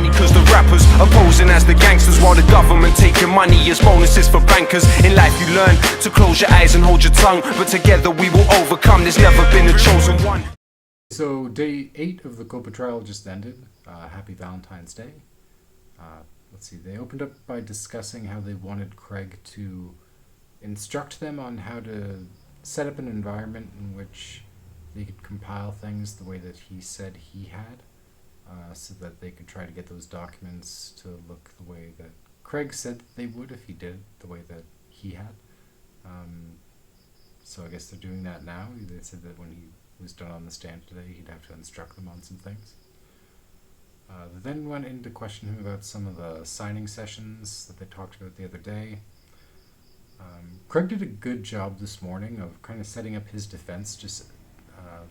funny cause the rappers are posing as the gangsters while the government taking money as bonuses for bankers. In life you learn to close your eyes and hold your tongue, but together we will overcome. There's never been a chosen one. So day 8 of the COPA trial just ended. Happy Valentine's Day. Let's see, they opened up by discussing how they wanted Craig to instruct them on how to set up an environment in which they could compile things the way that he said he had, so that they could try to get those documents to look the way that Craig said that they would if he did the way that he had. So I guess they're doing that now. They said that when he was done on the stand today, he'd have to instruct them on some things. They then went in to question him about some of the signing sessions that they talked about the other day. Craig did a good job this morning of kind of setting up his defense, just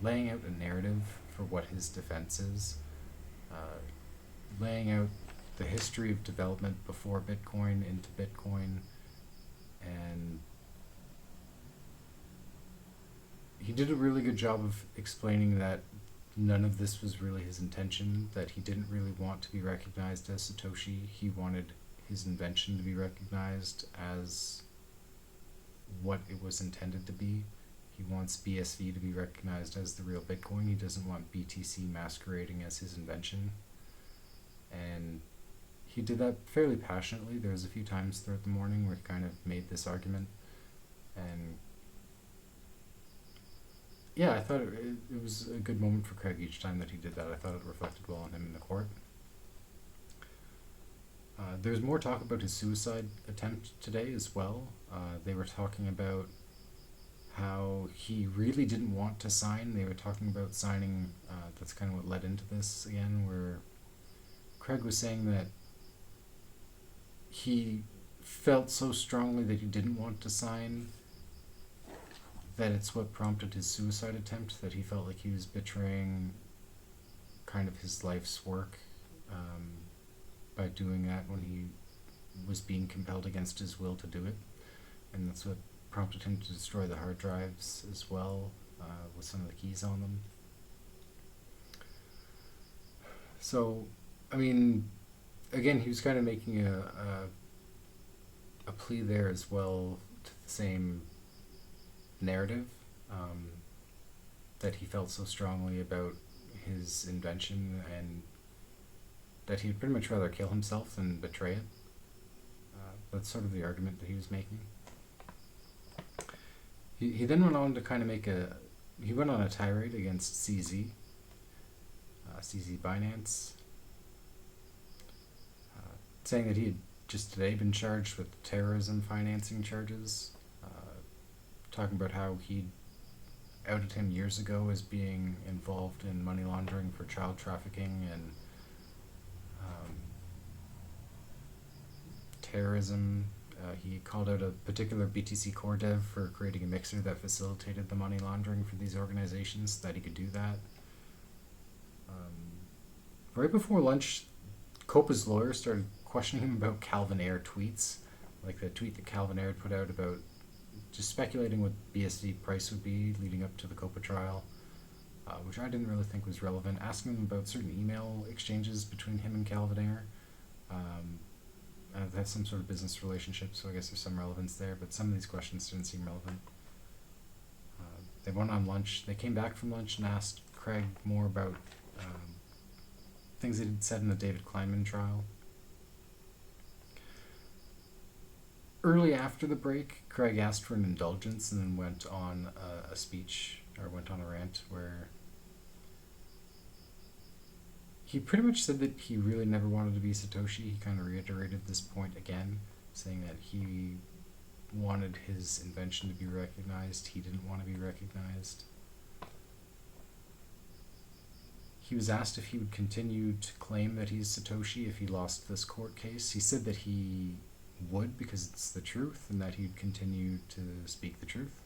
laying out a narrative for what his defense is, laying out the history of development before Bitcoin into Bitcoin, and he did a really good job of explaining that none of this was really his intention, that he didn't really want to be recognized as Satoshi. He wanted his invention to be recognized as what it was intended to be. He wants BSV to be recognized as the real Bitcoin. He doesn't want BTC masquerading as his invention. And he did that fairly passionately. There was a few times throughout the morning where he kind of made this argument. And yeah, I thought it was a good moment for Craig each time that he did that. I thought it reflected well on him in the court. There's more talk about his suicide attempt today as well. They were talking about how he really didn't want to sign. They were talking about signing. That's kind of what led into this again, where Craig was saying that he felt so strongly that he didn't want to sign that it's what prompted his suicide attempt, that he felt like he was betraying kind of his life's work by doing that when he was being compelled against his will to do it. And that's what prompted him to destroy the hard drives as well, with some of the keys on them. So, I mean, again, he was kind of making a plea there as well to the same narrative, that he felt so strongly about his invention and that he'd pretty much rather kill himself than betray it. That's sort of the argument that he was making. He then went on to kind of he went on a tirade against CZ Binance, saying that he had just today been charged with terrorism financing charges, talking about how he outed him years ago as being involved in money laundering for child trafficking and terrorism. He called out a particular BTC core dev for creating a mixer that facilitated the money laundering for these organizations, that he could do that. Right before lunch, COPA's lawyer started questioning him about Calvin Ayre tweets, like the tweet that Calvin Ayre put out about just speculating what BSV price would be leading up to the COPA trial, which I didn't really think was relevant, asking him about certain email exchanges between him and Calvin Ayre. They have some sort of business relationship, so I guess there's some relevance there, but some of these questions didn't seem relevant. They went on lunch. They came back from lunch and asked Craig more about things that he'd said in the David Kleinman trial. Early after the break, Craig asked for an indulgence and then went on a speech, or went on a rant, where he pretty much said that he really never wanted to be Satoshi. He kind of reiterated this point again, saying that he wanted his invention to be recognized. He didn't want to be recognized. He was asked if he would continue to claim that he's Satoshi if he lost this court case. He said that he would, because it's the truth, and that he'd continue to speak the truth.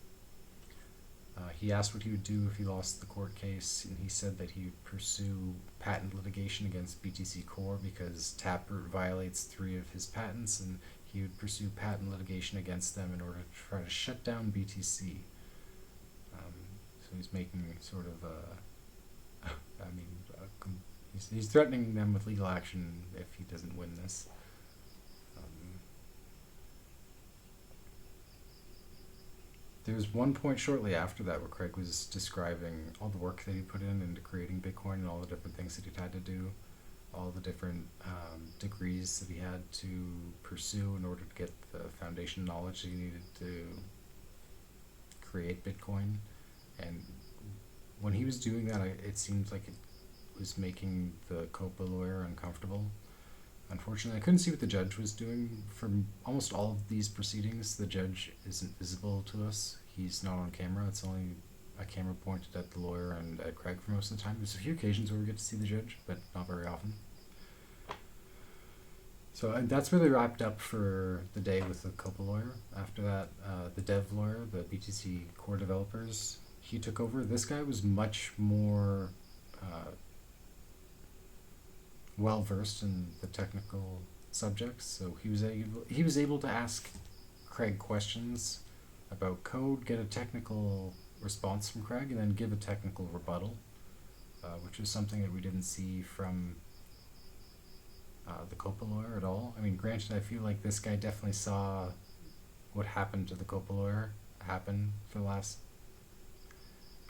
He asked what he would do if he lost the court case, and he said that he would pursue patent litigation against BTC Core because Taproot violates 3 of his patents, and he would pursue patent litigation against them in order to try to shut down BTC. So he's making sort of a He's threatening them with legal action if he doesn't win this. There was one point shortly after that where Craig was describing all the work that he put in into creating Bitcoin and all the different things that he'd had to do, all the different degrees that he had to pursue in order to get the foundation knowledge that he needed to create Bitcoin. And when he was doing that, it seemed like it was making the COPA lawyer uncomfortable. Unfortunately, I couldn't see what the judge was doing. For almost all of these proceedings, the judge isn't visible to us. He's not on camera. It's only a camera pointed at the lawyer and at Craig for most of the time. There's a few occasions where we get to see the judge, but not very often. So that's really wrapped up for the day with the COPA lawyer. After that, the dev lawyer, the BTC core developers, he took over. This guy was much more well versed in the technical subjects, so he was able to ask Craig questions about code, get a technical response from Craig, and then give a technical rebuttal, which was something that we didn't see from the COPA lawyer at all. I mean, granted, I feel like this guy definitely saw what happened to the COPA lawyer happen for the last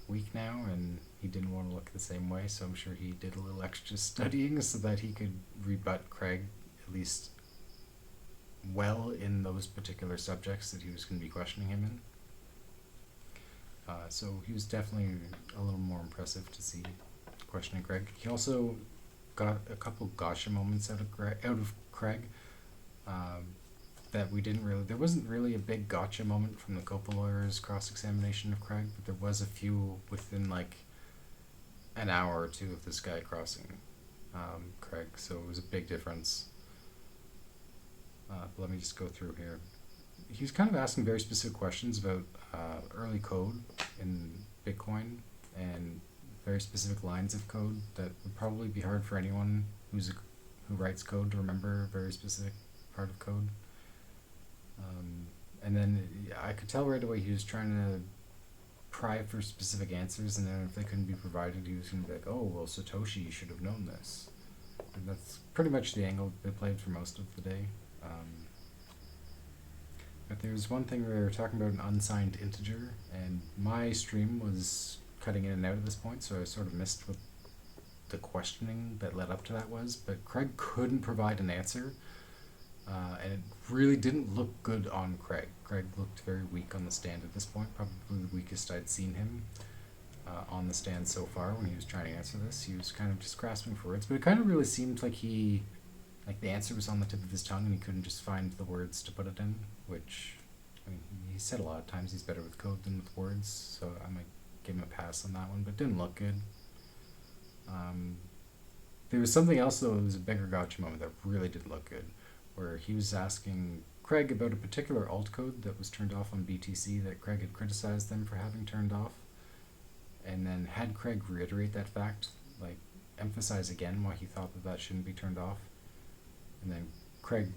week now, and he didn't want to look the same way, so I'm sure he did a little extra studying so that he could rebut Craig at least well in those particular subjects that he was going to be questioning him in. So he was definitely a little more impressive to see questioning Craig. He also got a couple gotcha moments out of Craig that we didn't really. There wasn't really a big gotcha moment from the COPA lawyer's cross-examination of Craig, but there was a few within like an hour or two of this guy crossing Craig, so it was a big difference. Let me just go through here. He was kind of asking very specific questions about early code in Bitcoin and very specific lines of code that would probably be hard for anyone who writes code to remember a very specific part of code. And then I could tell right away he was trying to pry for specific answers, and then if they couldn't be provided, he was going to be like, oh, well, Satoshi, you should have known this. And that's pretty much the angle they played for most of the day. But there was one thing where we were talking about an unsigned integer, and my stream was cutting in and out at this point, so I sort of missed what the questioning that led up to that was, but Craig couldn't provide an answer. And it really didn't look good on Craig. Craig looked very weak on the stand at this point, probably the weakest I'd seen him on the stand so far when he was trying to answer this. He was kind of just grasping for words, but it kind of really seemed like the answer was on the tip of his tongue and he couldn't just find the words to put it in, which, I mean, he said a lot of times he's better with code than with words, so I might give him a pass on that one, but it didn't look good. There was something else, though, it was a bigger gotcha moment that really did look good, where he was asking Craig about a particular altcode that was turned off on BTC that Craig had criticized them for having turned off, and then had Craig reiterate that fact, like emphasize again why he thought that shouldn't be turned off. And then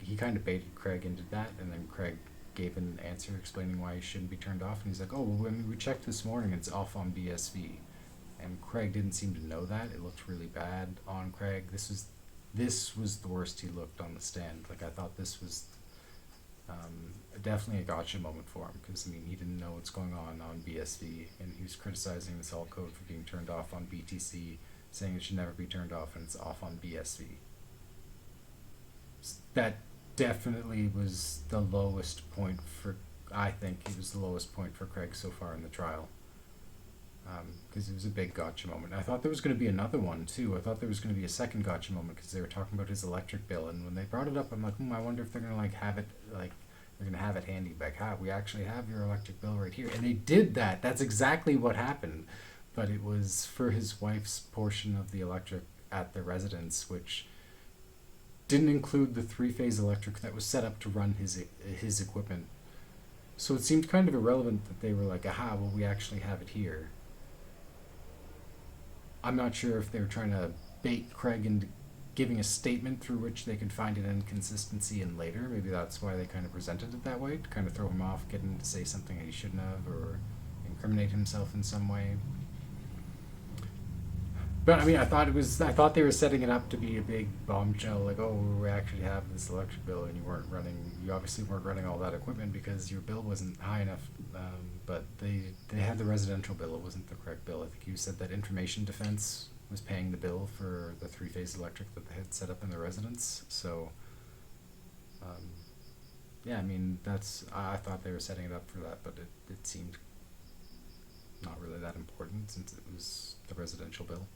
he kind of baited Craig into that, and then Craig gave an answer explaining why it shouldn't be turned off, and he's like, oh, well, I mean, we checked this morning, it's off on BSV. And Craig didn't seem to know that. It looked really bad on Craig. This was the worst he looked on the stand. Like, I thought this was definitely a gotcha moment for him, because, I mean, he didn't know what's going on BSV, and he was criticizing this alt code for being turned off on BTC, saying it should never be turned off, and it's off on BSV. That definitely was the lowest point I think it was the lowest point for Craig so far in the trial. Because it was a big gotcha moment. I thought there was going to be another one too. I thought there was going to be a second gotcha moment because they were talking about his electric bill, and when they brought it up, I'm like, I wonder if they're going to have it handy, like, we actually have your electric bill right here, and they did that. That's exactly what happened, but it was for his wife's portion of the electric at the residence, which didn't include the 3-phase electric that was set up to run his equipment. So it seemed kind of irrelevant that they were like, well, we actually have it here. I'm not sure if they were trying to bait Craig into giving a statement through which they could find an inconsistency in later. Maybe that's why they kind of presented it that way, to kind of throw him off, get him to say something that he shouldn't have, or incriminate himself in some way. But I mean, I thought they were setting it up to be a big bombshell, like, oh, we actually have this electric bill, and you obviously weren't running all that equipment because your bill wasn't high enough. But they had the residential bill; it wasn't the correct bill. I think you said that Information Defense was paying the bill for the three-phase electric that they had set up in their residence. So, yeah, I mean, I thought they were setting it up for that, but it seemed not really that important since it was the residential bill.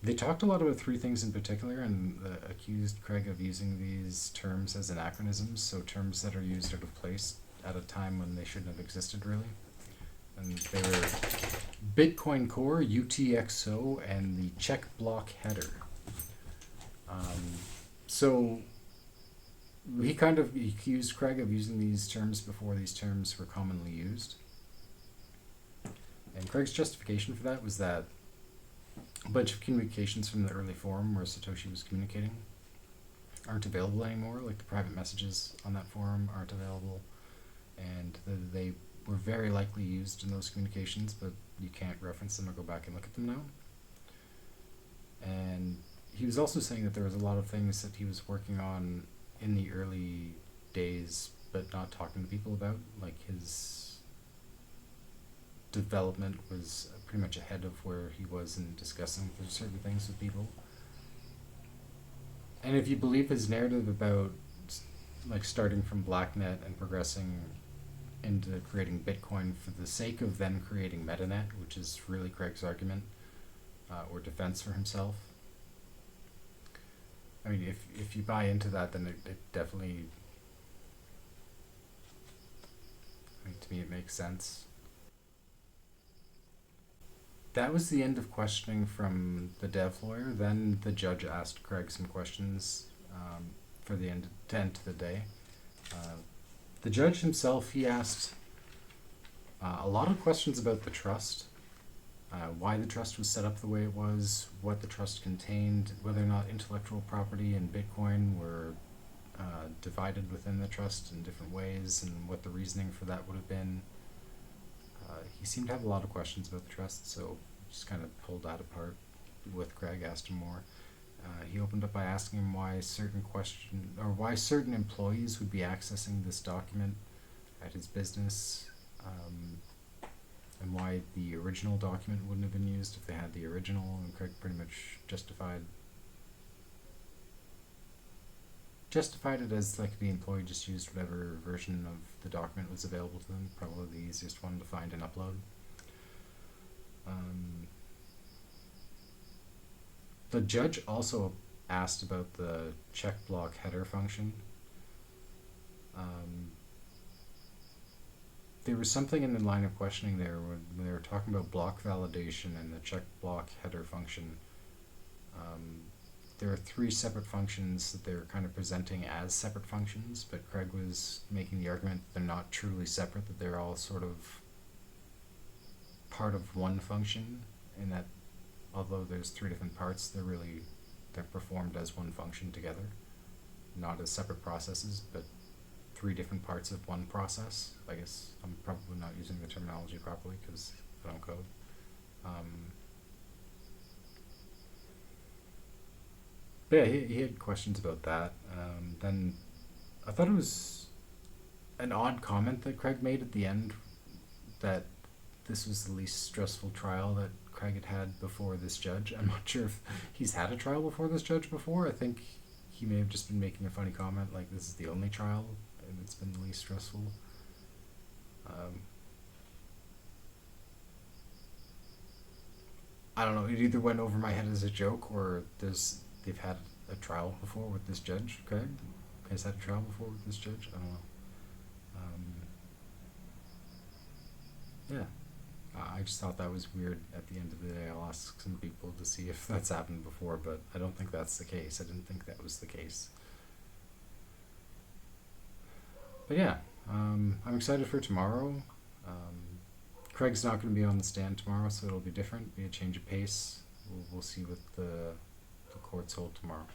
They talked a lot about three things in particular and accused Craig of using these terms as anachronisms, so terms that are used out of place at a time when they shouldn't have existed, really. And they were Bitcoin Core, UTXO, and the check block header. So he kind of accused Craig of using these terms before these terms were commonly used. And Craig's justification for that was that a bunch of communications from the early forum where Satoshi was communicating aren't available anymore, like the private messages on that forum aren't available, and they were very likely used in those communications, but you can't reference them or go back and look at them now. And he was also saying that there was a lot of things that he was working on in the early days but not talking to people about, like his development was pretty much ahead of where he was in discussing certain things with people. And if you believe his narrative about like starting from BlackNet and progressing into creating Bitcoin for the sake of then creating MetaNet, which is really Craig's argument or defense for himself. I mean, if you buy into that, then it definitely, I mean, to me, it makes sense. That was the end of questioning from the dev lawyer. Then the judge asked Craig some questions for the end to the day. The judge himself, he asked a lot of questions about the trust, why the trust was set up the way it was, what the trust contained, whether or not intellectual property and Bitcoin were divided within the trust in different ways, and what the reasoning for that would have been. He seemed to have a lot of questions about the trust, so just kind of pulled that apart with Craig, asked him more. He opened up by asking him why certain employees would be accessing this document at his business, and why the original document wouldn't have been used if they had the original. And Craig pretty much justified it as like the employee just used whatever version of the document was available to them, probably the easiest one to find and upload. The judge also asked about the check block header function. There was something in the line of questioning there when they were talking about block validation and the check block header function. There are three separate functions that they were kind of presenting as separate functions, but Craig was making the argument that they're not truly separate, that they're all sort of part of one function, and that although there's three different parts, they're performed as one function together, not as separate processes, but three different parts of one process. I guess I'm probably not using the terminology properly because I don't code. But yeah, he had questions about that. Then I thought it was an odd comment that Craig made at the end, that this was the least stressful trial that Craig had before this judge. I'm not sure if he's had a trial before this judge before. I think he may have just been making a funny comment like this is the only trial and it's been the least stressful. I don't know, it either went over my head as a joke or they've had a trial before with this judge. Craig has had a trial before with this judge. I don't know. Yeah. I just thought that was weird. At the end of the day, I'll ask some people to see if that's happened before, but I don't think that's the case. I didn't think that was the case. But yeah, I'm excited for tomorrow. Craig's not going to be on the stand tomorrow, so it'll be different, be a change of pace. We'll see what the courts hold tomorrow.